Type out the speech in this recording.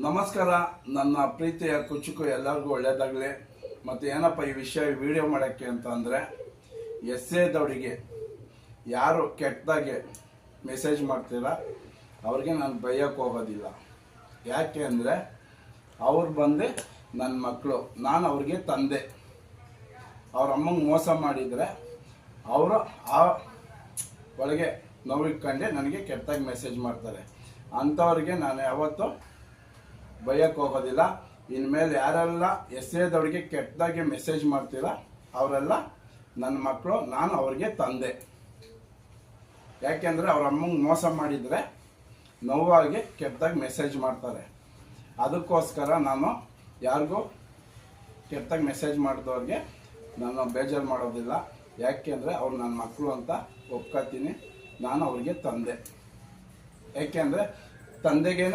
ನಮಸ್ಕಾರ. ನನ್ನ ಪ್ರೀತಿಯ ಕುಚುಕು ಎಲ್ಲರಿಗೂ ಒಳ್ಳೇದಾಗಲಿ. ಮತ್ತು ಏನಪ್ಪ ಈ ವಿಷಯ ವಿಡಿಯೋ ಮಾಡೋಕ್ಕೆ ಅಂತ ಅಂದರೆ, ದವರಿಗೆ ಯಾರು ಕೆಟ್ಟದಾಗೆ ಮೆಸೇಜ್ ಮಾಡ್ತೀರ ಅವ್ರಿಗೆ ನಾನು ಬೈಯೋಕ್ಕೆ ಹೋಗೋದಿಲ್ಲ. ಯಾಕೆ ಅಂದರೆ ಅವ್ರು ಬಂದು ನನ್ನ ಮಕ್ಕಳು, ನಾನು ಅವ್ರಿಗೆ ತಂದೆ. ಅವ್ರ ಅಮ್ಮಂಗೆ ಮೋಸ ಮಾಡಿದರೆ ಅವರು ಆ ಒಳಗೆ ನೋವಿಟ್ಕೊಂಡೆ ನನಗೆ ಕೆಟ್ಟದಾಗಿ ಮೆಸೇಜ್ ಮಾಡ್ತಾರೆ. ಅಂಥವ್ರಿಗೆ ನಾನು ಯಾವತ್ತೂ ಬೈಯೋಕ್ಕೆ ಹೋಗೋದಿಲ್ಲ. ಇನ್ಮೇಲೆ ಯಾರೆಲ್ಲ ದವರಿಗೆ ಕೆಟ್ಟದಾಗಿ ಮೆಸೇಜ್ ಮಾಡ್ತೀರ ಅವರೆಲ್ಲ ನನ್ನ ಮಕ್ಕಳು, ನಾನು ಅವ್ರಿಗೆ ತಂದೆ. ಯಾಕೆಂದರೆ ಅವ್ರ ಅಮ್ಮಂಗೆ ಮೋಸ ಮಾಡಿದರೆ ನೋವಾಗಿ ಕೆಟ್ಟದಾಗಿ ಮೆಸೇಜ್ ಮಾಡ್ತಾರೆ. ಅದಕ್ಕೋಸ್ಕರ ನಾನು ಯಾರಿಗೂ ಕೆಟ್ಟದಾಗಿ ಮೆಸೇಜ್ ಮಾಡಿದವ್ರಿಗೆ ನಾನು ಬೇಜಾರು ಮಾಡೋದಿಲ್ಲ. ಯಾಕೆಂದರೆ ಅವ್ರು ನನ್ನ ಮಕ್ಕಳು ಅಂತ ಒಪ್ಕೋತೀನಿ. ನಾನು ಅವ್ರಿಗೆ ತಂದೆ. ಯಾಕೆಂದರೆ ತಂದೆಗೇ